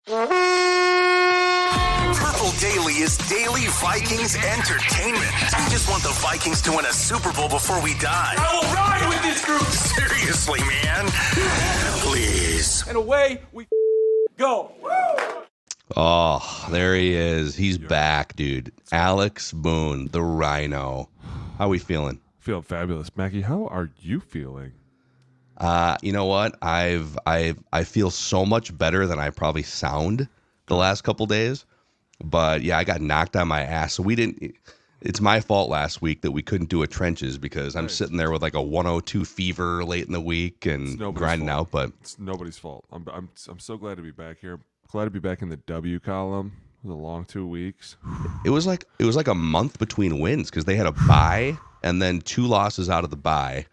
Purple Daily is daily Vikings entertainment. We just want the Vikings to win a Super Bowl before we die. I will ride with this group. Seriously, man. Please. And away we go. Oh, there he is. He's back, dude. Alex Boone, the Rhino. How are we feeling? Feeling fabulous. Mackie, how are you feeling? You know what? I feel so much better than I probably sound the last couple days. But yeah, I got knocked on my ass. So it's my fault last week that we couldn't do a trenches because I'm sitting there with like a 102 fever late in the week and grinding fault. out. But it's nobody's fault. I'm so glad to be back here. Glad to be back in the W column. It was a long 2 weeks. It was like a month between wins because they had a bye and then 2 losses out of the bye.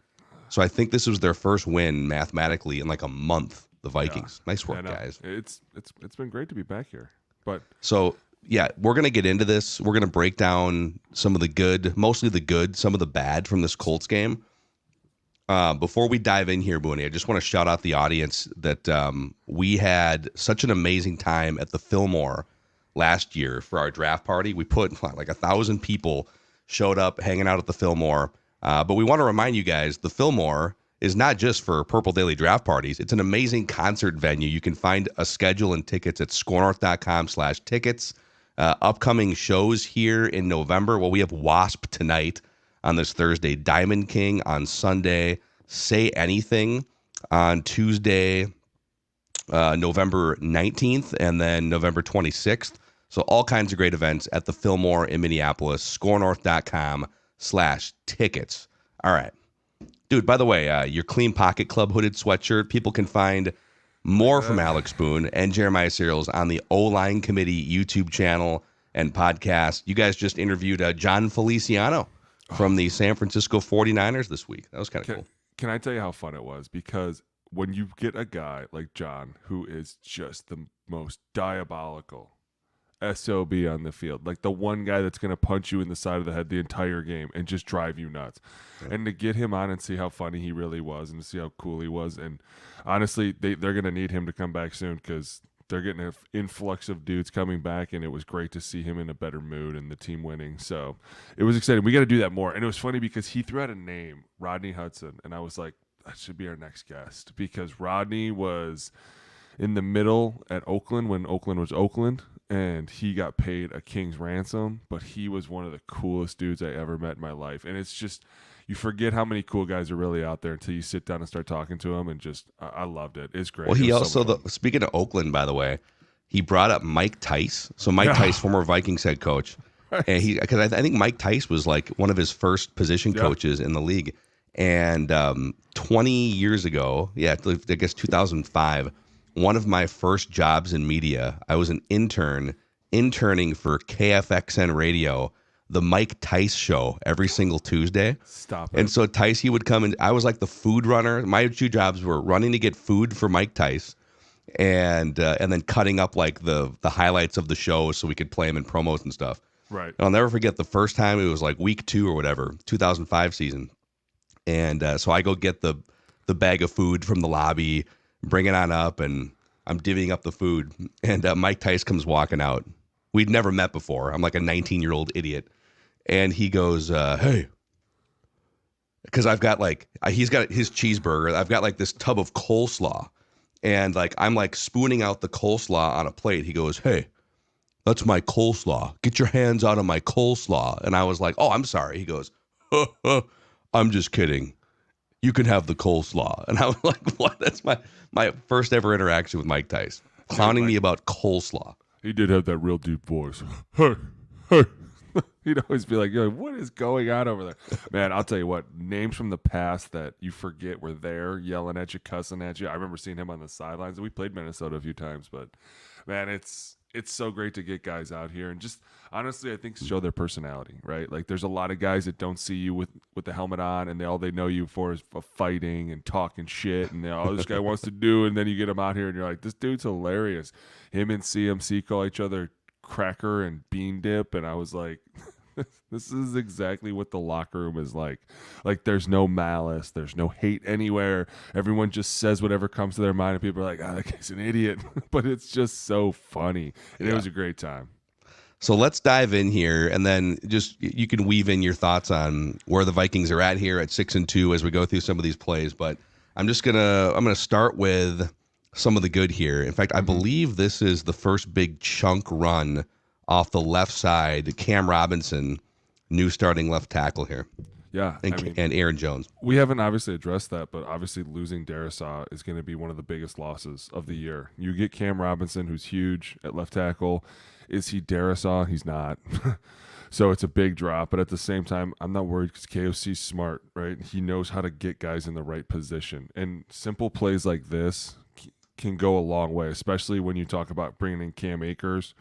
So I think this was their first win mathematically in like a month. The Vikings. Yeah. Nice work, guys. It's been great to be back here. But so yeah, we're gonna get into this. We're gonna break down some of the good, mostly the good, some of the bad from this Colts game. Before we dive in here, Boone, I just want to shout out the audience that we had such an amazing time at the Fillmore last year for our draft party. We put like 1,000 people showed up hanging out at the Fillmore. But we want to remind you guys, the Fillmore is not just for Purple Daily draft parties. It's an amazing concert venue. You can find a schedule and tickets at scorenorth.com/tickets. Upcoming shows here in November. Well, we have Wasp tonight on this Thursday, Diamond King on Sunday, Say Anything on Tuesday, November 19th, and then November 26th. So all kinds of great events at the Fillmore in Minneapolis, scorenorth.com/tickets. All right. Dude, by the way, your Clean Pocket Club hooded sweatshirt, people can find more from Alex Boone and Jeremiah Serials on the O-Line Committee YouTube channel and podcast. You guys just interviewed John Feliciano from the San Francisco 49ers this week. That was kind of cool. Can I tell you how fun it was? Because when you get a guy like John, who is just the most diabolical SOB on the field, like the one guy that's going to punch you in the side of the head the entire game and just drive you nuts. Yeah. And to get him on and see how funny he really was and to see how cool he was. And honestly, they're going to need him to come back soon because they're getting an influx of dudes coming back, and it was great to see him in a better mood and the team winning. So it was exciting. We got to do that more. And it was funny because he threw out a name, Rodney Hudson, and I was like, that should be our next guest because Rodney was in the middle at Oakland when Oakland was Oakland, and he got paid a king's ransom, but he was one of the coolest dudes I ever met in my life. And it's just, you forget how many cool guys are really out there until you sit down and start talking to them, and just, I loved it. It's great. Well, he also, speaking of Oakland, by the way, he brought up Mike Tice. So Mike Tice, former Vikings head coach. Right. And because I think Mike Tice was like one of his first position coaches in the league. And 20 years ago, I guess 2005, one of my first jobs in media, I was an interning for KFXN Radio, the Mike Tice show every single Tuesday. Stop it. And so Tice, he would come and I was like the food runner. My 2 jobs were running to get food for Mike Tice and then cutting up like the highlights of the show so we could play them in promos and stuff. Right. And I'll never forget the first time, it was like week 2 or whatever, 2005 season. And so I go get the bag of food from the lobby, bring it on up, and I'm divvying up the food. And Mike Tice comes walking out. We'd never met before. I'm like a 19-year-old idiot. And he goes, hey. Because I've got like, he's got his cheeseburger. I've got like this tub of coleslaw. And like, I'm like spooning out the coleslaw on a plate. He goes, hey, that's my coleslaw. Get your hands out of my coleslaw. And I was like, oh, I'm sorry. He goes, I'm just kidding. You can have the coleslaw. And I was like, what? That's my first ever interaction with Mike Tice. Clowning me about coleslaw. He did have that real deep voice. Hey, hey. He'd always be like, yo, what is going on over there? Man, I'll tell you what, names from the past that you forget were there, yelling at you, cussing at you. I remember seeing him on the sidelines. We played Minnesota a few times, but, man, it's so great to get guys out here and just honestly, I think show their personality, right? Like there's a lot of guys that don't see you with the helmet on and all they know you for is fighting and talking shit and all this guy wants to do. And then you get him out here and you're like, this dude's hilarious. Him and CMC call each other cracker and bean dip. And I was like, This is exactly what the locker room is like. Like, there's no malice, there's no hate anywhere. Everyone just says whatever comes to their mind, and people are like, that guy's an idiot. But it's just so funny, and it was a great time. So let's dive in here, and then just you can weave in your thoughts on where the Vikings are at here at 6-2 as we go through some of these plays. But I'm gonna start with some of the good here. In fact, I believe this is the first big chunk run off the left side. Cam Robinson, new starting left tackle here. Yeah, and Aaron Jones. We haven't obviously addressed that, but obviously losing Darisaw is going to be one of the biggest losses of the year. You get Cam Robinson, who's huge at left tackle. Is he Darisaw? He's not. So it's a big drop, but at the same time, I'm not worried because KOC's smart, right? He knows how to get guys in the right position. And simple plays like this can go a long way, especially when you talk about bringing in Cam Akers.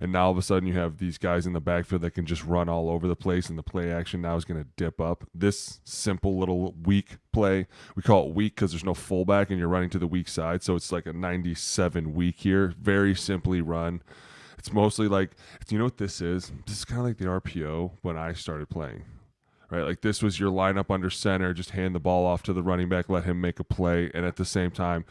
And now all of a sudden you have these guys in the backfield that can just run all over the place, and the play action now is going to dip up. This simple little weak play, we call it weak because there's no fullback and you're running to the weak side. So it's like a 97 weak here. Very simply run. It's mostly like, you know what this is? This is kind of like the RPO when I started playing, right? Like this was your lineup under center, just hand the ball off to the running back, let him make a play. And at the same time,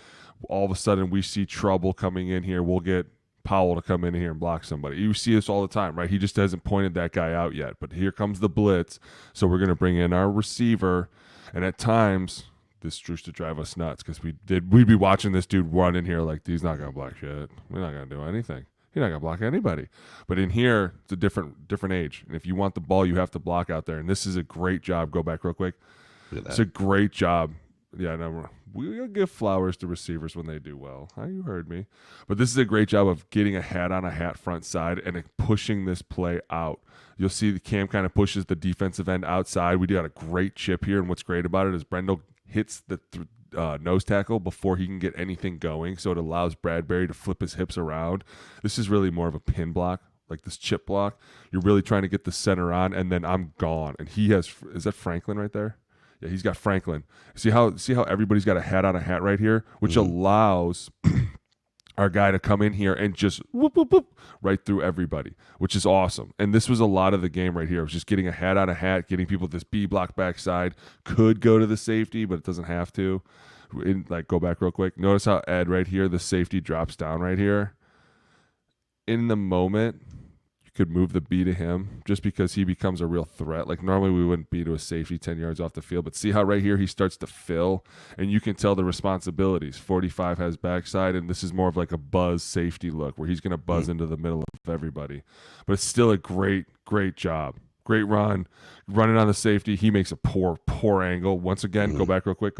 all of a sudden we see trouble coming in here. We'll get Powell to come in here and block somebody. You see this all the time, right? He just hasn't pointed that guy out yet. But here comes the blitz. So we're going to bring in our receiver. And at times, this used to drive us nuts because we'd be watching this dude run in here like, he's not going to block shit. We're not going to do anything. He's not going to block anybody. But in here, it's a different age. And if you want the ball, you have to block out there. And this is a great job. Go back real quick. It's a great job. Yeah, no, we'll give flowers to receivers when they do well. You heard me. But this is a great job of getting a hat on a hat front side and pushing this play out. You'll see the Cam kind of pushes the defensive end outside. We got a great chip here. And what's great about it is Brendel hits the nose tackle before he can get anything going, so it allows Bradbury to flip his hips around. This is really more of a pin block, like this chip block. You're really trying to get the center on, and then I'm gone. And he has, is that Franklin right there? Yeah, he's got Franklin. See how everybody's got a hat on a hat right here, which allows our guy to come in here and just whoop, whoop, whoop, right through everybody, which is awesome. And this was a lot of the game right here. It was just getting a hat on a hat, getting people this B block backside. Could go to the safety, but it doesn't have to. Go back real quick. Notice how Ed right here, the safety drops down right here. In the moment, you could move the B to him just because he becomes a real threat. Like normally we wouldn't be to a safety 10 yards off the field, but see how right here he starts to fill, and you can tell the responsibilities. 45 has backside, and this is more of like a buzz safety look where he's going to buzz into the middle of everybody. But it's still a great job. Great run. Running on the safety. He makes a poor angle. Once again, go back real quick.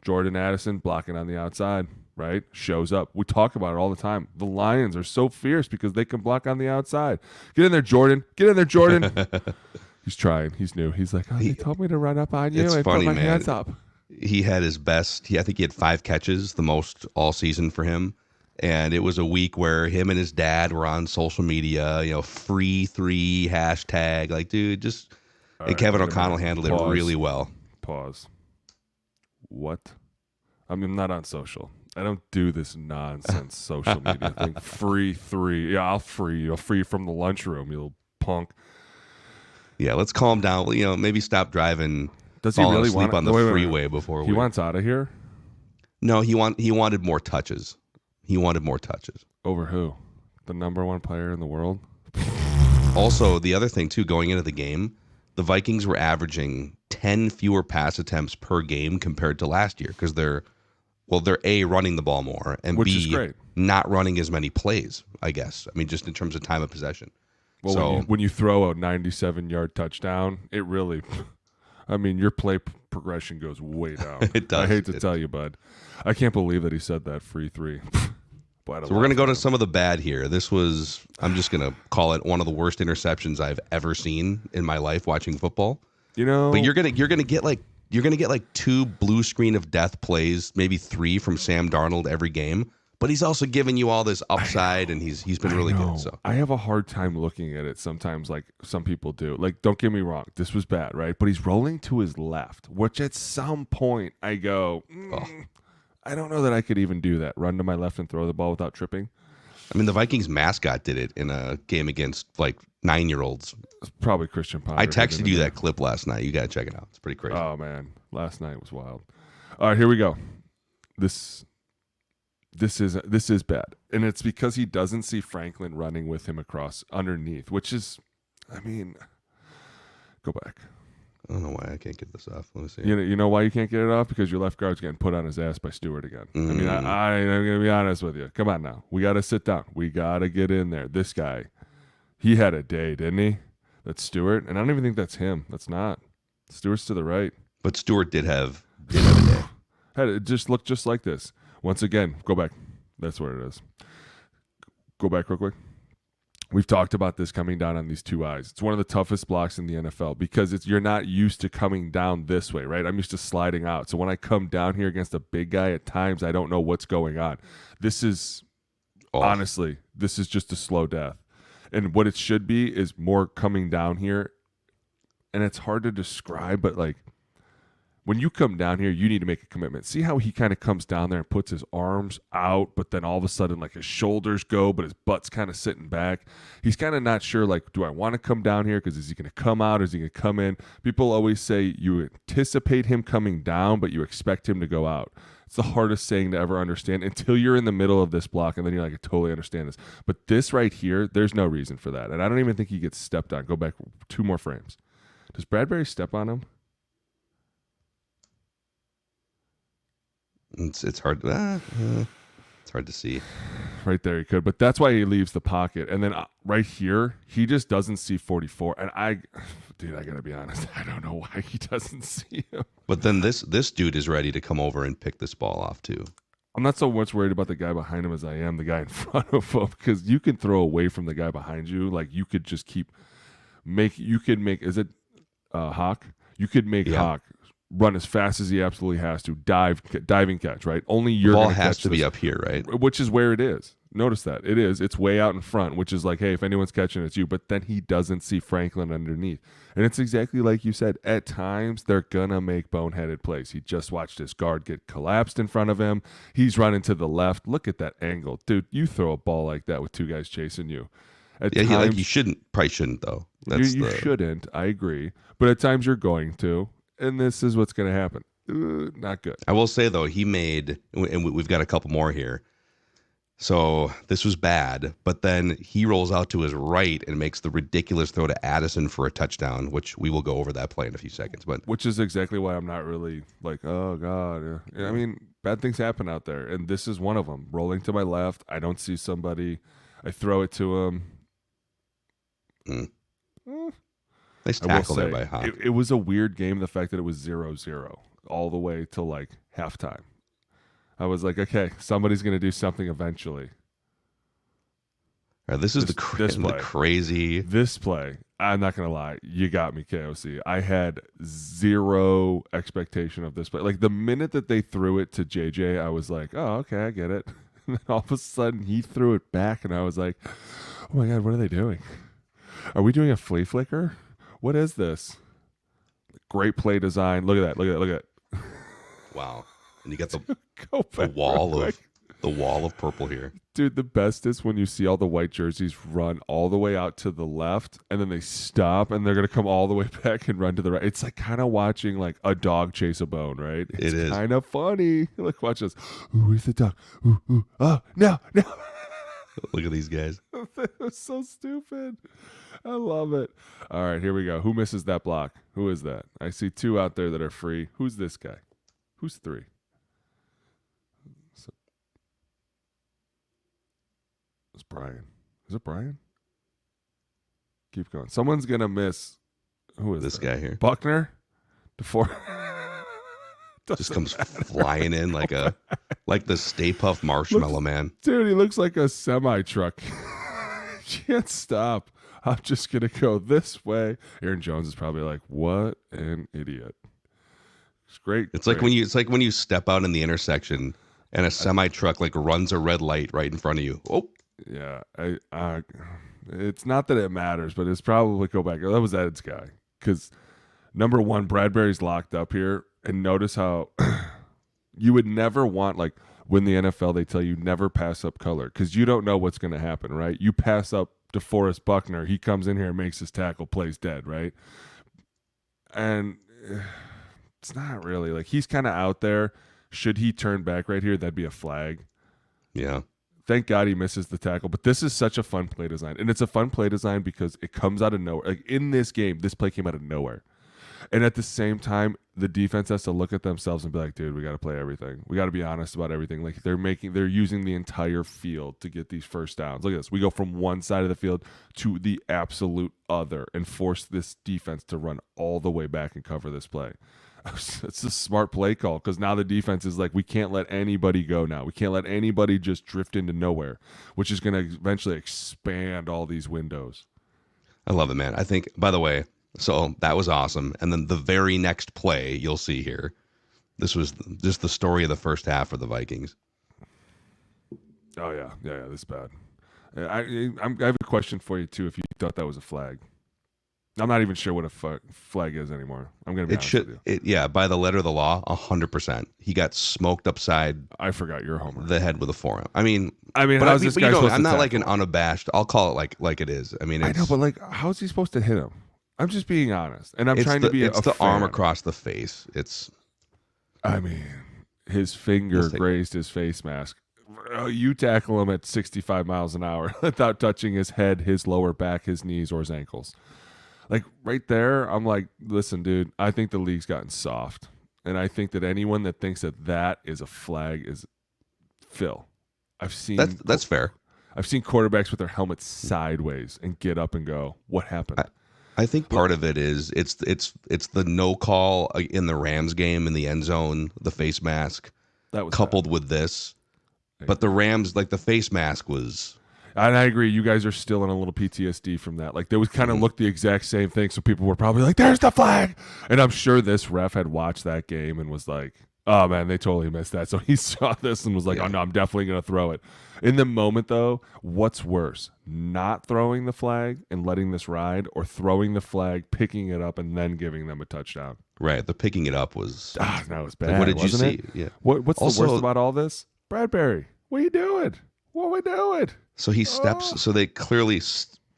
Jordan Addison blocking on the outside, right? Shows up. We talk about it all the time. The Lions are so fierce because they can block on the outside. Get in there, Jordan. He's trying. He's new. He's like, they told me to run up on you and funny, put my man. hands up. He had his best. I think he had 5 catches, the most all season for him. And it was a week where him and his dad were on social media, free 3 hashtag. Like, dude, just. And right, Kevin O'Connell handled it really well. Pause. What? I mean, I'm not on social. I don't do this nonsense social media thing. Free 3. Yeah, I'll free you. I'll free you from the lunchroom, you little punk. Yeah, let's calm down. Maybe stop driving. Does he really sleep want on the freeway before he wants out of here? No, he wanted more touches. Over who? The number 1 player in the world? Also, the other thing, too, going into the game, the Vikings were averaging 10 fewer pass attempts per game compared to last year because they're A, running the ball more, and which B, is great. Not running as many plays, I guess. I mean, just in terms of time of possession. Well, so, when you throw a 97-yard touchdown, it really, your play progression goes way down. It does. I hate to tell you, bud. I can't believe that he said that free 3. So we're going to go to some of the bad here. This was, I'm just going to call it one of the worst interceptions I've ever seen in my life watching football. But you're going to get like 2 blue screen of death plays, maybe 3 from Sam Darnold every game. But he's also giving you all this upside, and he's been really good. So I have a hard time looking at it sometimes, like some people do. Like, don't get me wrong, this was bad, right? But he's rolling to his left, which at some point I go, I don't know that I could even do that. Run to my left and throw the ball without tripping. I mean, the Vikings mascot did it in a game against like 9-year-olds. It's probably Christian Ponder. I texted you that clip last night. You got to check it out. It's pretty crazy. Oh man, last night was wild. All right, here we go. This is bad, and it's because he doesn't see Franklin running with him across underneath, which is, I mean, go back. I don't know why I can't get this off. Let me see. You know why you can't get it off? Because your left guard's getting put on his ass by Stewart again. I mean, I'm going to be honest with you. Come on now. We got to sit down. We got to get in there. This guy, he had a day, didn't he? That's Stewart. And I don't even think that's him. That's not. Stewart's to the right. But Stewart did have a day. It just looked just like this. Once again, go back. That's what it is. Go back real quick. We've talked about this coming down on these two eyes. It's one of the toughest blocks in the NFL because you're not used to coming down this way, right? I'm used to sliding out. So when I come down here against a big guy, at times I don't know what's going on. This is, honestly, this is just a slow death. And what it should be is more coming down here. And it's hard to describe, but like, when you come down here, you need to make a commitment. See how he kind of comes down there and puts his arms out, but then all of a sudden, like his shoulders go, but his butt's kind of sitting back. He's kind of not sure, like, do I want to come down here? Because is he going to come out or is he going to come in? People always say you anticipate him coming down, but you expect him to go out. It's the hardest saying to ever understand until you're in the middle of this block, and then you're like, I totally understand this. But this right here, there's no reason for that. And I don't even think he gets stepped on. Go back 2 more frames. Does Bradbury step on him? It's hard. It's hard to see. Right there, he could, but that's why he leaves the pocket. And then right here, he just doesn't see 44. And I gotta be honest, I don't know why he doesn't see him. But then this dude is ready to come over and pick this ball off too. I'm not so much worried about the guy behind him as I am the guy in front of him, because you can throw away from the guy behind you. Like you could just is it Hawk? You could make Hawk run as fast as he absolutely has to, diving catch, right? Only you're going to catch. Ball has to be up here, right? Which is where it is. Notice that. It is. It's way out in front, which is like, hey, if anyone's catching, it's you. But then he doesn't see Franklin underneath. And it's exactly like you said. At times, they're going to make boneheaded plays. He just watched his guard get collapsed in front of him. He's running to the left. Look at that angle. Dude, you throw a ball like that with 2 guys chasing you. At times, you probably shouldn't, though. You shouldn't. I agree. But at times, you're going to. And this is what's going to happen. Not good. I will say, though, he made, and we've got a couple more here. So this was bad, but then he rolls out to his right and makes the ridiculous throw to Addison for a touchdown, which we will go over that play in a few seconds. But which is exactly why I'm not really like, oh, God. Yeah. I mean, bad things happen out there, and this is one of them. Rolling to my left, I don't see somebody. I throw it to him. Nice tackle there by Hawk. It was a weird game, the fact that it was 0-0 all the way till like halftime. I was like, okay, somebody's going to do something eventually. All right, this is the crazy. This play, I'm not going to lie, you got me, KOC. I had zero expectation of this play. Like the minute that they threw it to JJ, I was like, oh, okay, I get it. And then all of a sudden he threw it back, and I was like, oh my God, what are they doing? Are we doing a flea flicker? What is this? Great play design. Look at that. Wow. And you got the wall of purple here. Dude, the best is when you see all the white jerseys run all the way out to the left, and then they stop, and they're going to come all the way back and run to the right. It's like kind of watching like a dog chase a bone, right? It's kind of funny. Like, watch this. Ooh, where's the dog? Ooh, oh, no. Look at these guys. That was so stupid. I love it. All right, here we go. Who misses that block? Who is that? I see 2 out there that are free. Who's this guy? Who's 3? It's Brian. Is it Brian? Keep going. Someone's going to miss. Who is this guy here? Buckner? Just comes flying in like the Stay Puft Marshmallow Man. Dude, he looks like a semi-truck. Can't stop. I'm just going to go this way. Aaron Jones is probably like, what an idiot. It's great. It's like when you step out in the intersection and a semi-truck like runs a red light right in front of you. Oh. Yeah. It's not that it matters, but it's probably go back. That was Ed's guy. Because number one, Bradbury's locked up here. And notice how you would never want, like, when the NFL, they tell you never pass up color because you don't know what's going to happen, right? You pass up DeForest Buckner. He comes in here and makes his tackle, plays dead, right? And it's not really like he's kind of out there. Should he turn back right here, that'd be a flag. Yeah. Thank God he misses the tackle. But this is such a fun play design. And it's a fun play design because it comes out of nowhere. Like in this game, this play came out of nowhere. And at the same time, the defense has to look at themselves and be like, dude, we got to play everything. We got to be honest about everything. Like they're using the entire field to get these first downs. Look at this. We go from one side of the field to the absolute other and force this defense to run all the way back and cover this play. It's a smart play call because now the defense is like, we can't let anybody go now. We can't let anybody just drift into nowhere, which is going to eventually expand all these windows. I love it, man. I think, by the way, so that was awesome. And then the very next play you'll see here, this was just the story of the first half for the Vikings. Oh, yeah. Yeah, this is bad. I have a question for you, too, if you thought that was a flag. I'm not even sure what a flag is anymore. I'm going to be honest with you. Yeah, by the letter of the law, 100%. He got smoked upside. I forgot you're a homer. The head with a forearm. I mean, how's this guy supposed to I'm not tackle? like an unabashed. I'll call it like it is. I mean, I know, but like, how's he supposed to hit him? I'm just being honest, and I'm trying to be. It's the arm across the face. I mean, his finger grazed his face mask. You tackle him at 65 miles an hour without touching his head, his lower back, his knees, or his ankles. Like right there, I'm like, listen, dude, I think the league's gotten soft. And I think that anyone that thinks that is a flag is Phil. I've seen that's fair. I've seen quarterbacks with their helmets sideways and get up and go, what happened? I think part of it is it's the no call in the Rams game in the end zone, the face mask, that was coupled bad. with this. But the Rams, like the face mask was. And I agree. You guys are still in a little PTSD from that. Like, they would kind of look the exact same thing. So people were probably like, there's the flag. And I'm sure this ref had watched that game and was like, oh, man, they totally missed that. So he saw this and was like, oh, no, I'm definitely going to throw it. In the moment, though, what's worse? Not throwing the flag and letting this ride, or throwing the flag, picking it up, and then giving them a touchdown? Right. The picking it up was. That was bad. What did you see? It? Yeah. What's Also, the worst about all this? Bradbury, what are you doing? What are we doing? So he steps. So they clearly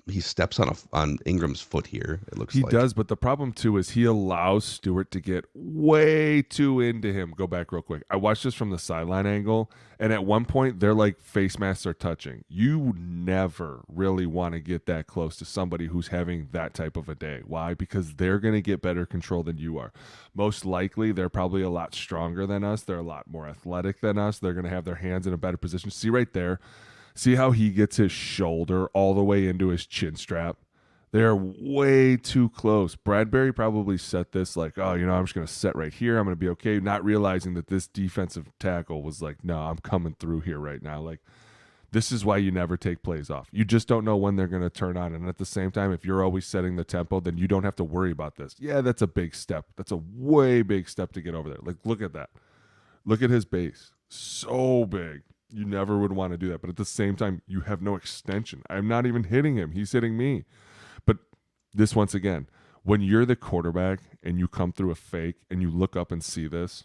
he steps on Ingram's foot here. It looks he like. Does, but the problem too is he allows Stewart to get way too into him. Go back real quick. I watched this from the sideline angle, and at one point they're like face masks are touching. You never really want to get that close to somebody who's having that type of a day. Why? Because they're going to get better control than you are. Most likely, they're probably a lot stronger than us. They're a lot more athletic than us. They're going to have their hands in a better position. See right there. See how he gets his shoulder all the way into his chin strap? They're way too close. Bradbury probably set this like, oh, I'm just going to set right here. I'm going to be okay. Not realizing that this defensive tackle was like, no, I'm coming through here right now. Like, this is why you never take plays off. You just don't know when they're going to turn on. And at the same time, if you're always setting the tempo, then you don't have to worry about this. Yeah, that's a big step. That's a way big step to get over there. Like, look at that. Look at his base. So big. You never would want to do that. But at the same time, you have no extension. I'm not even hitting him. He's hitting me. But this, once again, when you're the quarterback and you come through a fake and you look up and see this,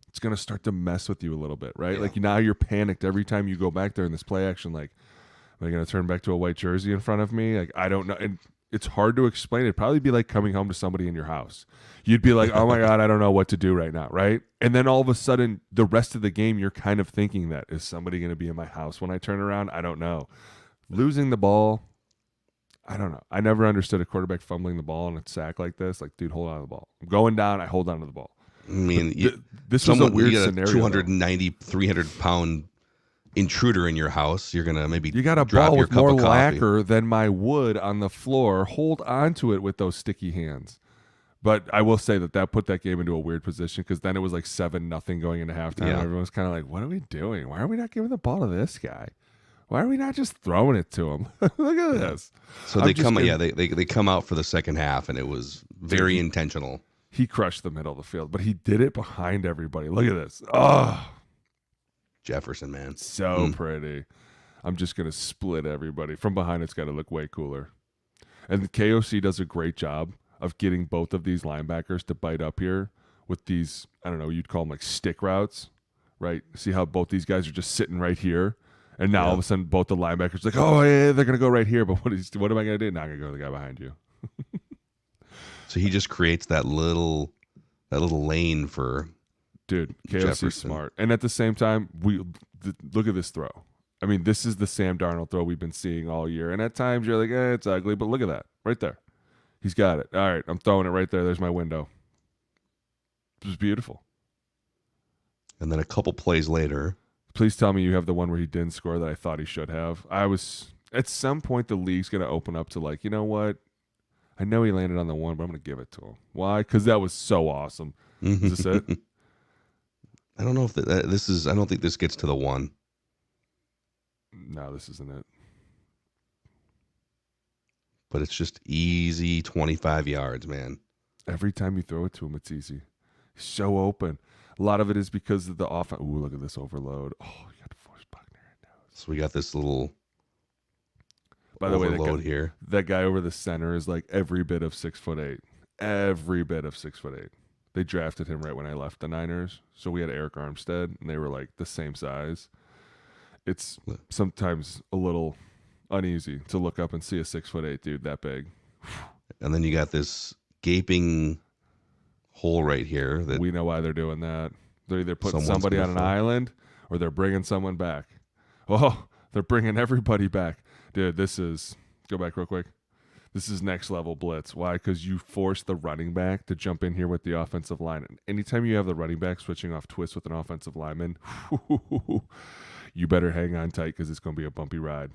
it's going to start to mess with you a little bit, right? Yeah. Like now you're panicked every time you go back there in this play action. Like, am I going to turn back to a white jersey in front of me? Like, I don't know. And it's hard to explain. It'd probably be like coming home to somebody in your house. You'd be like, oh my God, I don't know what to do right now, right? And then all of a sudden, the rest of the game, you're kind of thinking that, is somebody going to be in my house when I turn around? I don't know. Losing the ball, I don't know. I never understood a quarterback fumbling the ball in a sack like this. Like, dude, hold on to the ball. I'm going down, I hold on to the ball. I mean, this was a weird you got scenario. 290, 300-pound intruder in your house. You're gonna maybe you got a drop ball your with cup more of coffee. lacquer than my wood on the floor. Hold on to it with those sticky hands. But I will say that put that game into a weird position, because then it was like 7-0 going into halftime. Yeah. And everyone's kind of like, what are we doing? Why are we not giving the ball to this guy? Why are we not just throwing it to him? Look at this. So they come out for the second half, and it was very intentional. He crushed the middle of the field, but he did it behind everybody. Look at this. Oh, Jefferson, man. So pretty. I'm just going to split everybody. From behind, it's got to look way cooler. And the KOC does a great job of getting both of these linebackers to bite up here with these, I don't know, you'd call them like stick routes, right? See how both these guys are just sitting right here, and now Yeah. all of a sudden both the linebackers like, oh yeah, they're gonna go right here. But what am I gonna do? Now I'm gonna go to the guy behind you. So he just creates that little lane for Dude, KOC Jefferson. smart. And at the same time, look at this throw. I mean, this is the Sam Darnold throw we've been seeing all year. And at times you're like, it's ugly, but look at that right there. He's got it. All right, I'm throwing it right there. There's my window. It was beautiful. And then a couple plays later. Please tell me you have the one where he didn't score that I thought he should have. At some point, the league's going to open up to like, you know what? I know he landed on the one, but I'm going to give it to him. Why? Because that was so awesome. Is this it? I don't know if this is. I don't think this gets to the one. No, this isn't it. But it's just easy 25 yards, man. Every time you throw it to him, it's easy. He's so open. A lot of it is because of the offense. Ooh, look at this overload. Oh, you got to force Buckner in now. So we got this little By the way, overload here. That guy over the center is like every bit of 6'8". Every bit of 6'8". They drafted him right when I left the Niners. So we had Eric Armstead, and they were like the same size. It's sometimes a little uneasy to look up and see a 6'8" dude that big. And then you got this gaping hole right here. That We know why they're doing that. They're either putting Someone's somebody gonna on an fall. island or they're bringing someone back. Oh, they're bringing everybody back. Dude, go back real quick. This is next level blitz. Why? Because you force the running back to jump in here with the offensive line. And anytime you have the running back switching off twists with an offensive lineman, you better hang on tight because it's going to be a bumpy ride.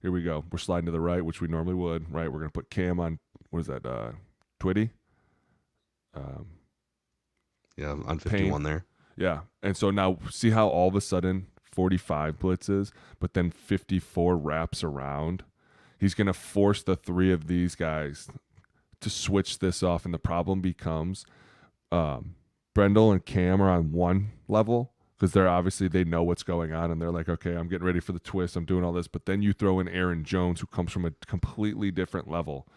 Here we go. We're sliding to the right, which we normally would, right? We're going to put Cam on, what is that, Twitty? yeah, on 51 there. Yeah. And so now see how all of a sudden 45 blitzes, but then 54 wraps around. He's going to force the three of these guys to switch this off. And the problem becomes Brendel and Cam are on one level because they know what's going on. And they're like, okay, I'm getting ready for the twist. I'm doing all this. But then you throw in Aaron Jones, who comes from a completely different level.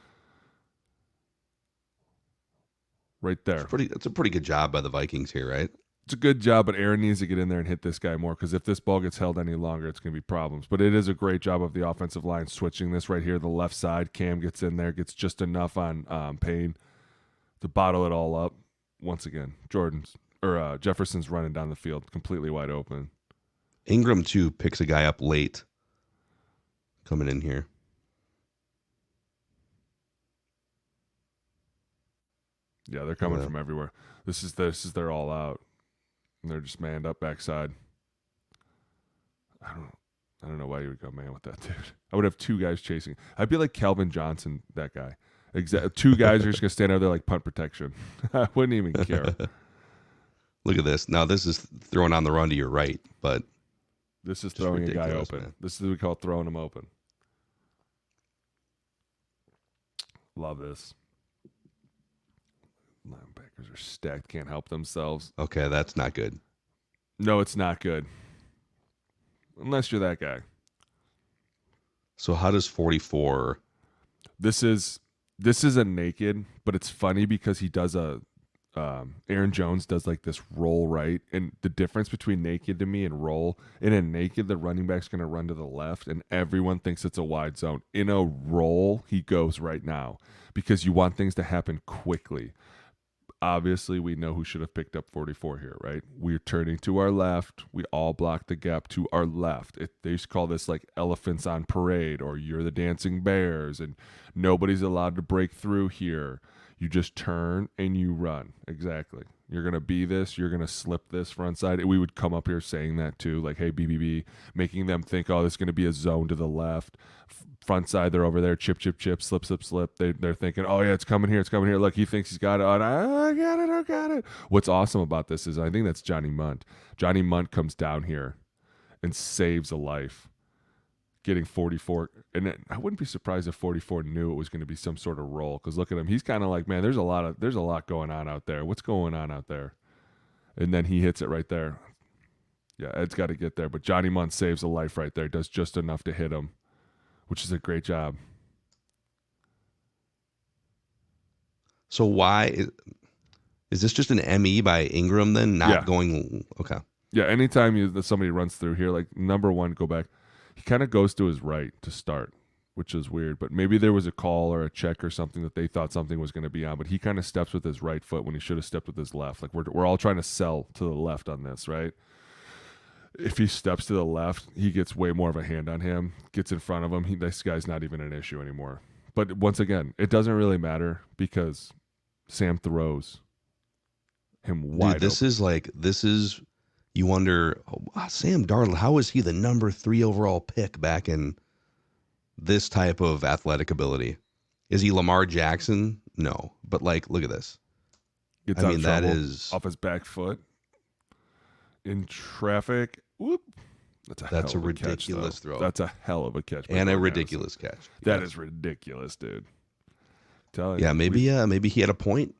Right there. It's a pretty good job by the Vikings here, right? It's a good job, but Aaron needs to get in there and hit this guy more because if this ball gets held any longer, it's going to be problems. But it is a great job of the offensive line switching this right here. The left side, Cam gets in there, gets just enough on Payne to bottle it all up. Once again, Jefferson's running down the field completely wide open. Ingram, too, picks a guy up late coming in here. Yeah, they're coming from everywhere. This is their all out. And they're just manned up backside. I don't know why you would go man with that, dude. I would have two guys chasing. I'd be like Calvin Johnson, that guy. Two guys are just gonna stand out there like punt protection. I wouldn't even care. Look at this. Now this is throwing on the run to your right, but This is just throwing a guy ridiculous, open. man. This is what we call throwing him open. Love this. Linebackers are stacked, can't help themselves. okay, that's not good. No, it's not good. Unless you're that guy. So how does 44? This is a naked, but it's funny because he does Aaron Jones does like this roll right, and the difference between naked to me and roll, in a naked the running back's going to run to the left and everyone thinks it's a wide zone. In a roll, he goes right now because you want things to happen quickly. Obviously, we know who should have picked up 44 here, right? We're turning to our left. We all block the gap to our left. They used to call this like elephants on parade, or you're the dancing bears, and nobody's allowed to break through here. You just turn and you run. Exactly. You're going to be this. You're going to slip this front side. We would come up here saying that too, like, hey, BBB, making them think, oh, this is going to be a zone to the left. Front side, they're over there, chip, chip, chip, slip, slip, slip. They're thinking, oh, yeah, it's coming here, it's coming here. Look, he thinks he's got it. Oh, I got it. What's awesome about this is I think that's Johnny Munt. Johnny Munt comes down here and saves a life, getting 44. And I wouldn't be surprised if 44 knew it was going to be some sort of roll, because look at him. He's kind of like, man, there's a lot going on out there. What's going on out there? And then he hits it right there. Yeah, Ed's got to get there. But Johnny Munt saves a life right there, does just enough to hit him, which is a great job. So why is this just an ME by Ingram then? Not Yeah. going. Okay. Yeah, anytime somebody runs through here, like number one, go back. He kind of goes to his right to start, which is weird. But maybe there was a call or a check or something that they thought something was going to be on. But he kind of steps with his right foot when he should have stepped with his left. Like we're all trying to sell to the left on this, right? If he steps to the left, he gets way more of a hand on him, gets in front of him. This guy's not even an issue anymore. But once again, it doesn't really matter because Sam throws him wide open. This is, you wonder, Sam Darnold, how is he the number 3 overall pick back in this type of athletic ability? Is he Lamar Jackson? No. But, like, look at this. Gets out of trouble off his back foot. In traffic, whoop. That's a ridiculous throw. That's a hell of a catch. And a ridiculous catch. That is ridiculous, dude. Yeah, maybe he had a point.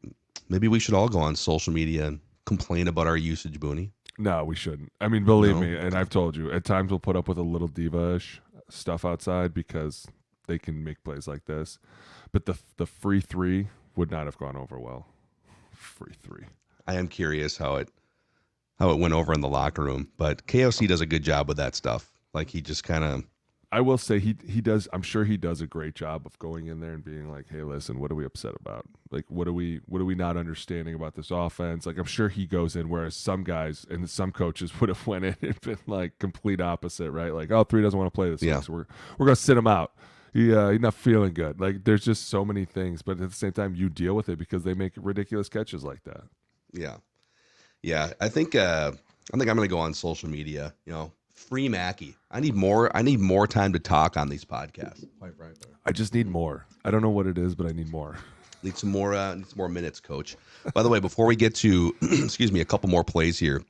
Maybe we should all go on social media and complain about our usage, Booney. No, we shouldn't. I mean, believe me, and I've told you, at times we'll put up with a little diva-ish stuff outside because they can make plays like this. But the free 3 would not have gone over well. Free 3. I am curious how it went over in the locker room, but KOC does a good job with that stuff. Like he just kind of. I will say he does. I'm sure he does a great job of going in there and being like, "Hey, listen, what are we upset about? Like, what are we not understanding about this offense?" Like, I'm sure he goes in, whereas some guys and some coaches would have went in and been like complete opposite, right? Like, oh, 3 doesn't want to play this, week, so we're gonna sit him out. He's not feeling good. Like, there's just so many things, but at the same time, you deal with it because they make ridiculous catches like that. Yeah. I think I'm gonna go on social media. Free Mackey. I need more time to talk on these podcasts. I just need more. I don't know what it is, but I need more. Need some more minutes, Coach. By the way, before we get to excuse me, a couple more plays here.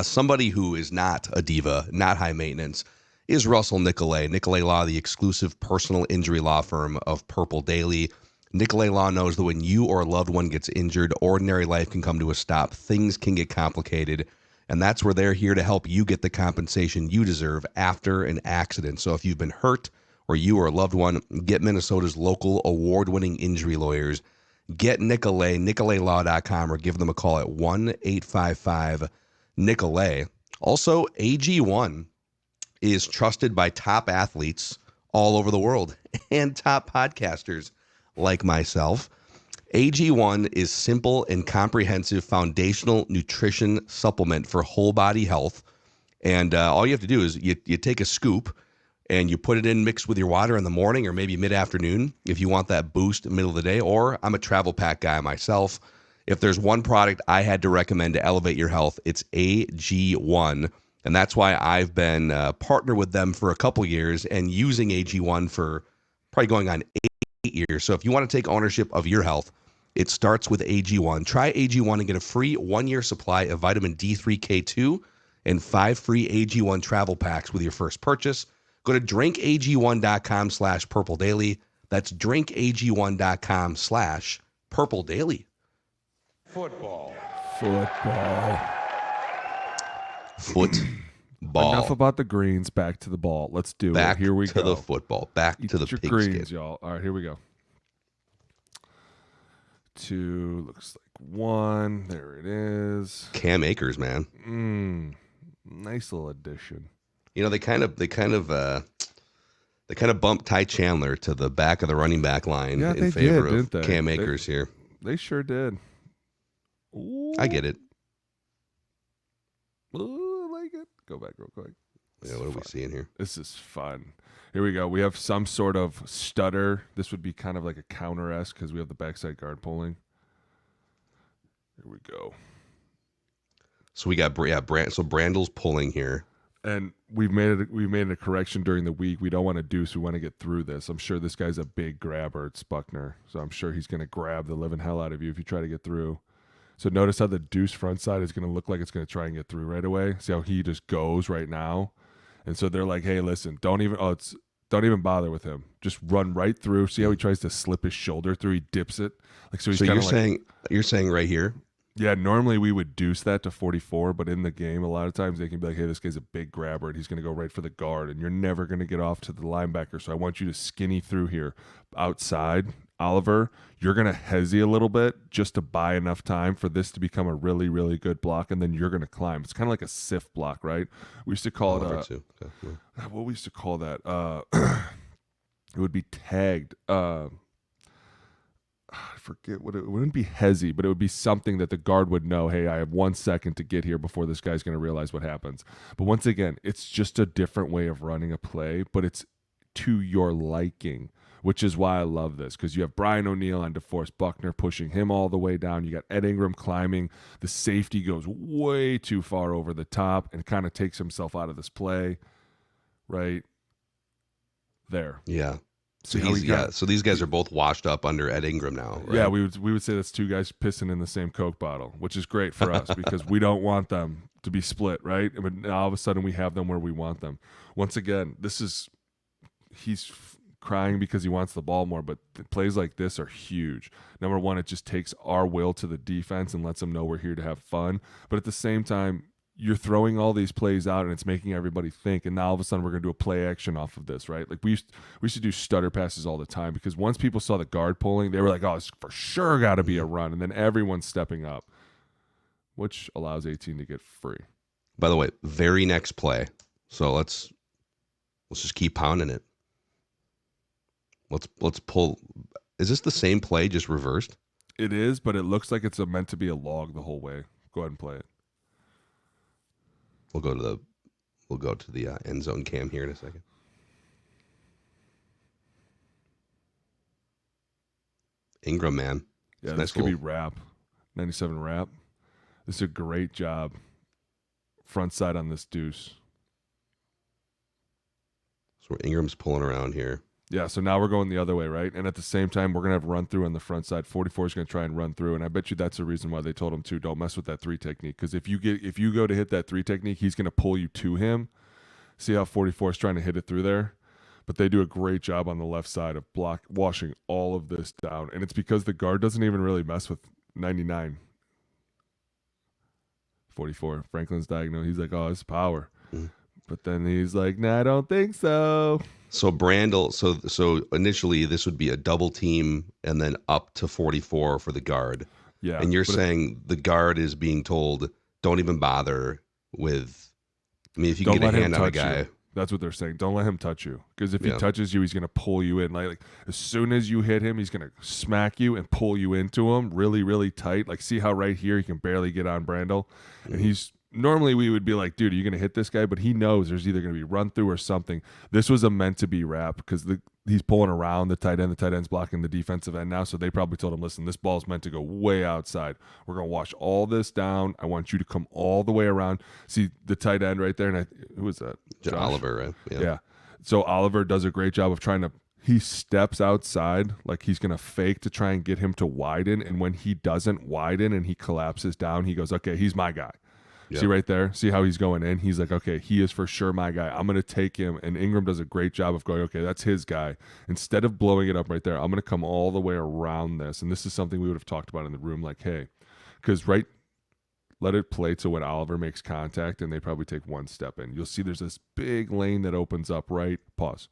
Somebody who is not a diva, not high maintenance, is Russell Nicolay. Nicolay Law, the exclusive personal injury law firm of Purple Daily. Nicolay Law knows that when you or a loved one gets injured, ordinary life can come to a stop. Things can get complicated. And that's where they're here to help you get the compensation you deserve after an accident. So if you've been hurt or you or a loved one, get Minnesota's local award-winning injury lawyers. Get Nicolay, nicolaylaw.com, or give them a call at 1-855-NICOLAY. Also, AG1 is trusted by top athletes all over the world and top podcasters like myself. AG1 is simple and comprehensive foundational nutrition supplement for whole body health. And all you have to do is you take a scoop and you put it in mixed with your water in the morning or maybe mid-afternoon if you want that boost middle of the day. Or I'm a travel pack guy myself. If there's one product I had to recommend to elevate your health, it's AG1. And that's why I've been partnered with them for a couple years and using AG1 for probably going on 8 years. So if you want to take ownership of your health, it starts with AG1. Try AG1 and get a free 1-year supply of vitamin D3K2 and 5 free AG1 travel packs with your first purchase. Go to drinkag1.com/purpledaily. That's drinkag1.com/purpledaily. Football. Enough about the greens. Back to the ball. Let's do it. Here we go. Back to the football. Back to the pigskin. Greens, y'all. All right, here we go. 2 looks like 1. There it is. Cam Akers, man. Nice little addition. They kind of bumped Ty Chandler to the back of the running back line in favor of Cam Akers here. They sure did. Ooh. I get it. Ooh, I like it. Go back real quick. What are we seeing here? This is fun. Here we go. We have some sort of stutter. This would be kind of like a counter-esque because we have the backside guard pulling. Here we go. So we got so Brandel's pulling here. And we've made a correction during the week. We don't want to deuce. We want to get through this. I'm sure this guy's a big grabber. It's Buckner. So I'm sure he's going to grab the living hell out of you if you try to get through. So notice how the deuce front side is going to look like it's going to try and get through right away. See how he just goes right now? And so they're like, hey, listen, don't even bother with him. Just run right through. See how he tries to slip his shoulder through? He dips it. So you're saying right here? Yeah, normally we would deuce that to 44, but in the game, a lot of times they can be like, hey, this guy's a big grabber, and he's going to go right for the guard, and you're never going to get off to the linebacker, so I want you to skinny through here outside Oliver, you're going to hesitate a little bit just to buy enough time for this to become a really, really good block, and then you're going to climb. It's kind of like a sift block, right? We used to call Oliver it too. Okay, yeah. what we used to call that. It would be tagged. I forget what it wouldn't be hezzy, but it would be something that the guard would know. Hey, I have 1 second to get here before this guy's going to realize what happens. But once again, it's just a different way of running a play, but it's to your liking, which is why I love this, because you have Brian O'Neill on DeForest Buckner pushing him all the way down. You got Ed Ingram climbing. The safety goes way too far over the top and kind of takes himself out of this play right there. Yeah. So so these guys are both washed up under Ed Ingram now, right? Yeah, we would say that's two guys pissing in the same Coke bottle, which is great for us because we don't want them to be split, right? But now all of a sudden we have them where we want them. Once again, he's crying because he wants the ball more, but plays like this are huge. Number one, it just takes our will to the defense and lets them know we're here to have fun. But at the same time, you're throwing all these plays out and it's making everybody think, and now all of a sudden we're going to do a play action off of this, right? Like we used to do stutter passes all the time because once people saw the guard pulling, they were like, oh, it's for sure got to be a run, and then everyone's stepping up, which allows 18 to get free. By the way, very next play. So let's just keep pounding it. Let's pull. Is this the same play just reversed? It is, but it looks like it's meant to be a log the whole way. Go ahead and play it. We'll go to the end zone cam here in a second. Ingram, man. Yeah, nice this could be wrap. 97 wrap. This is a great job. Front side on this deuce. So Ingram's pulling around here. Yeah, so now we're going the other way, right? And at the same time, we're going to have run through on the front side. 44 is going to try and run through, and I bet you that's the reason why they told him to don't mess with that 3 technique, because if you go to hit that 3 technique, he's going to pull you to him. See how 44 is trying to hit it through there? But they do a great job on the left side of washing all of this down, and it's because the guard doesn't even really mess with 99. 44. Franklin's diagonal. He's like, oh, it's power. Mm-hmm. But then he's like, nah, I don't think so. So Brandel, so initially this would be a double team and then up to 44 for the guard. Yeah. And you're saying the guard is being told, don't even bother with, I mean, if you can get a hand on a guy. You. That's what they're saying. Don't let him touch you. Because if he touches you, he's going to pull you in. Like as soon as you hit him, he's going to smack you and pull you into him really, really tight. Like see how right here he can barely get on Brandel. Mm-hmm. And he's, normally we would be like, dude, are you going to hit this guy? But he knows there's either going to be run through or something. This was a meant to be wrap because he's pulling around the tight end. The tight end's blocking the defensive end now. So they probably told him, listen, this ball's meant to go way outside. We're going to wash all this down. I want you to come all the way around. See the tight end right there. And who was that? Josh? Oliver, right? Yeah. So Oliver does a great job of he steps outside like he's going to fake to try and get him to widen. And when he doesn't widen and he collapses down, he goes, okay, he's my guy. Yep. See right there? See how he's going in? He's like, okay, he is for sure my guy. I'm going to take him. And Ingram does a great job of going, okay, that's his guy. Instead of blowing it up right there, I'm going to come all the way around this. And this is something we would have talked about in the room, like, hey, because let it play to when Oliver makes contact and they probably take one step in. You'll see there's this big lane that opens up right. Pause.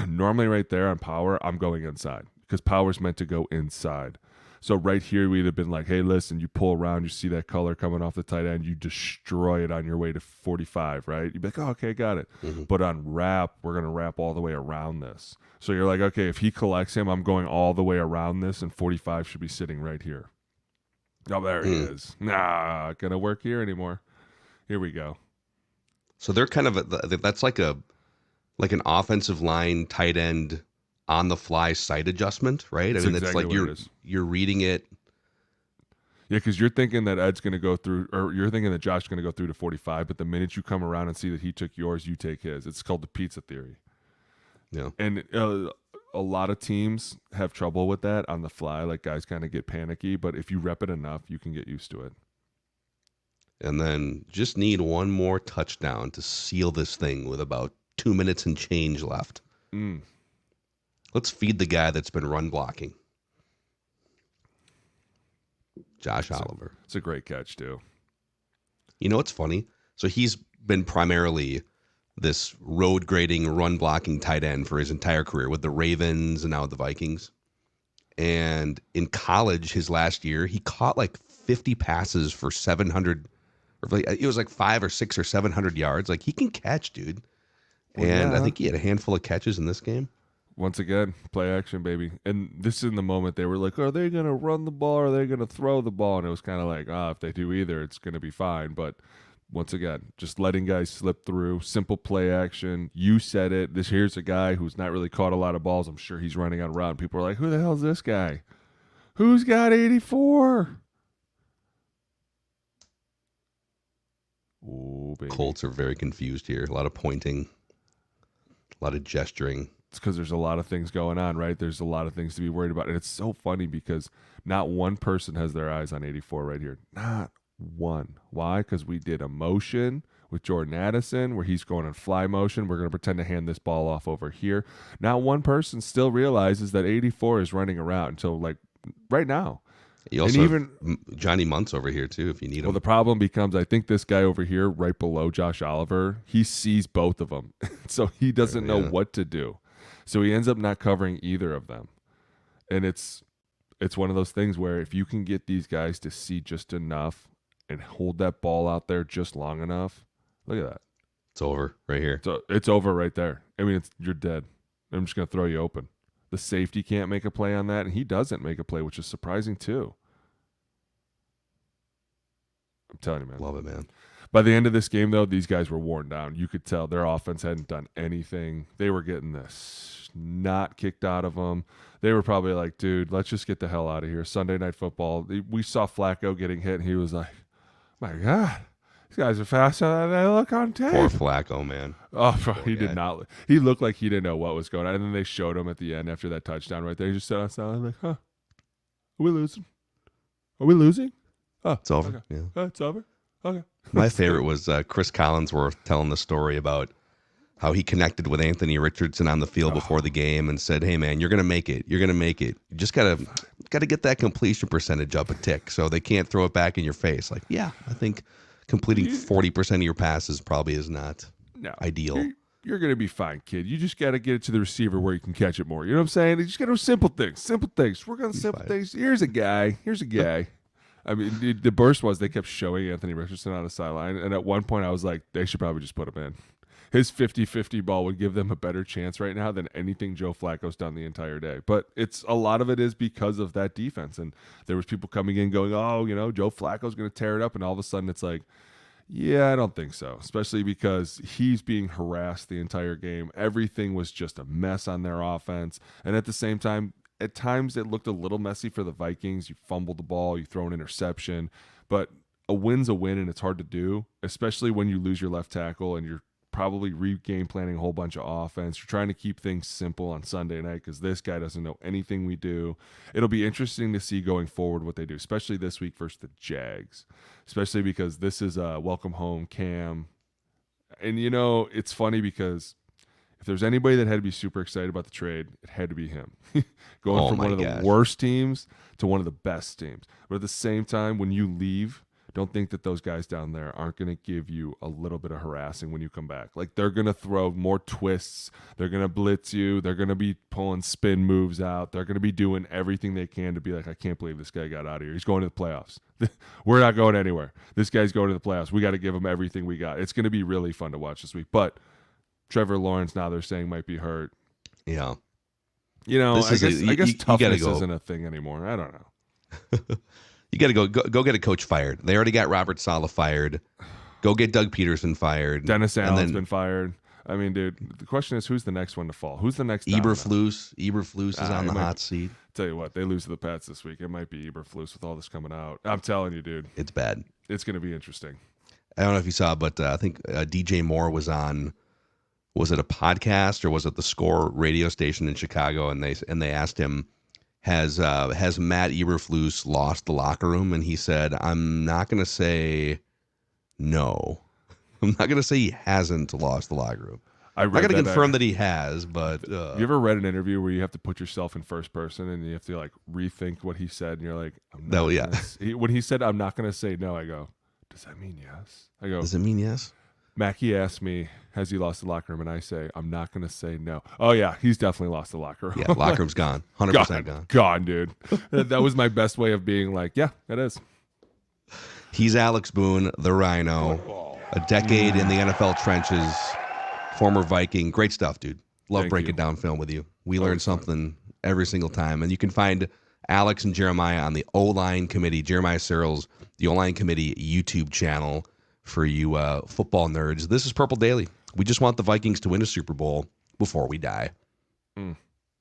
Normally right there on power, I'm going inside because power's meant to go inside. So right here, we'd have been like, hey, listen, you pull around, you see that color coming off the tight end, you destroy it on your way to 45, right? You'd be like, oh, okay, got it. Mm-hmm. But on wrap, we're going to wrap all the way around this. So you're like, okay, if he collects him, I'm going all the way around this, and 45 should be sitting right here. Oh, there he is. Nah, going to work here anymore. Here we go. So they're kind of, that's like an offensive line tight end on the fly sight adjustment, right? That's exactly it's like you're reading it. Yeah, because you're thinking that Ed's going to go through, or you're thinking that Josh's going to go through to 45, but the minute you come around and see that he took yours, you take his. It's called the pizza theory. Yeah. And a lot of teams have trouble with that on the fly. Like guys kind of get panicky, but if you rep it enough, you can get used to it. And then just need one more touchdown to seal this thing with about 2 minutes and change left. Let's feed the guy that's been run blocking. Josh Oliver. It's a great catch, too. You know what's funny? So he's been primarily this road grading, run blocking tight end for his entire career with the Ravens and now the Vikings. And in college, his last year, he caught like 50 passes for 700, or it was like 5 or 6 or 700 yards. Like he can catch, dude. And I think he had a handful of catches in this game. Once again, play action, baby. And this is in the moment they were like, are they going to run the ball or are they going to throw the ball? And it was kind of like, if they do either, it's going to be fine. But once again, just letting guys slip through, simple play action. You said it. Here's a guy who's not really caught a lot of balls. I'm sure he's running on a route. People are like, who the hell is this guy? Who's got 84? Oh, baby. Colts are very confused here. A lot of pointing, a lot of gesturing. It's because there's a lot of things going on, right? There's a lot of things to be worried about. And it's so funny because not one person has their eyes on 84 right here. Not one. Why? Because we did a motion with Jordan Addison where he's going in fly motion. We're going to pretend to hand this ball off over here. Not one person still realizes that 84 is running around until like right now. You also have Johnny Muntz over here too, if you need him. Well, the problem becomes, I think this guy over here, right below Josh Oliver, he sees both of them, so he doesn't know what to do. So he ends up not covering either of them, and it's one of those things where if you can get these guys to see just enough and hold that ball out there just long enough, look at that. It's over right here. So it's over right there. I mean, you're dead. I'm just gonna throw you open. The safety can't make a play on that, and he doesn't make a play, which is surprising too. I'm telling you, man. Love it, man. By the end of this game, though, these guys were worn down. You could tell their offense hadn't done anything. They were getting the snot kicked out of them. They were probably like, dude, let's just get the hell out of here. Sunday Night Football. We saw Flacco getting hit, and he was like, my God, these guys are faster than they look on tape. Poor Flacco, man. Oh, bro, he did not. He looked like he didn't know what was going on. And then they showed him at the end after that touchdown right there. He just sat on silent like, are we losing? Are we losing? Oh, it's over. Okay. Yeah. It's over. Okay. My favorite was Chris Collinsworth telling the story about how he connected with Anthony Richardson on the field before the game and said, "Hey, man, you're gonna make it. You're gonna make it. You just gotta get that completion percentage up a tick, so they can't throw it back in your face." Like, yeah, I think completing 40% of your passes probably is not ideal. You're going to be fine, kid. You just got to get it to the receiver where you can catch it more. You know what I'm saying? You just got to do simple things. Simple things. Work on simple things. Here's a guy. I mean, the burst was they kept showing Anthony Richardson on the sideline, and at one point I was like, they should probably just put him in. His 50-50 ball would give them a better chance right now than anything Joe Flacco's done the entire day. But a lot of it is because of that defense. And there was people coming in going, Joe Flacco's going to tear it up. And all of a sudden it's like, yeah, I don't think so, especially because he's being harassed the entire game. Everything was just a mess on their offense. And at the same time, at times it looked a little messy for the Vikings. You fumbled the ball, you throw an interception, but a win's a win, and it's hard to do, especially when you lose your left tackle and you're probably game planning a whole bunch of offense. You're trying to keep things simple on Sunday night because this guy doesn't know anything we do. It'll be interesting to see going forward what they do, especially this week versus the Jags, especially because this is a welcome home Cam. And, it's funny because if there's anybody that had to be super excited about the trade, it had to be him. Going from one of the worst teams to one of the best teams. But at the same time, when you leave, don't think that those guys down there aren't going to give you a little bit of harassing when you come back. Like, they're going to throw more twists. They're going to blitz you. They're going to be pulling spin moves out. They're going to be doing everything they can to be like, I can't believe this guy got out of here. He's going to the playoffs. We're not going anywhere. This guy's going to the playoffs. We got to give him everything we got. It's going to be really fun to watch this week. But Trevor Lawrence, now they're saying, might be hurt. Yeah. I guess toughness isn't a thing anymore. I don't know. You got to go get a coach fired. They already got Robert Saleh fired. Go get Doug Peterson fired. Dennis Allen's been fired. I mean, dude, the question is, who's the next one to fall? Who's the next? Eberflus is on the hot seat. Tell you what, they lose to the Pats this week. It might be Eberflus with all this coming out. I'm telling you, dude. It's bad. It's going to be interesting. I don't know if you saw, but I think DJ Moore was on. Was it a podcast or was it the Score radio station in Chicago? And they asked him, has Matt Eberflus lost the locker room? And he said, I'm not going to say no. I'm not going to say he hasn't lost the locker room. I got to confirm that he has, but you ever read an interview where you have to put yourself in first person and you have to like rethink what he said, and you're like, when he said, I'm not going to say no, I go, does that mean yes? I go, does it mean yes? Mackey asked me, has he lost the locker room? And I say, I'm not going to say no. Oh, yeah, he's definitely lost the locker room. Yeah, locker room's gone. 100% gone. Gone, dude. That was my best way of being like, yeah, it is. He's Alex Boone, the Rhino. A decade in the NFL trenches. Former Viking. Great stuff, dude. Love Thank breaking you. down film with you. We learn something every single time. And you can find Alex and Jeremiah on the O-Line Committee, Jeremiah Searles, the O-Line Committee YouTube channel for you football nerds. This is Purple Daily. We just want the Vikings to win a Super Bowl before we die.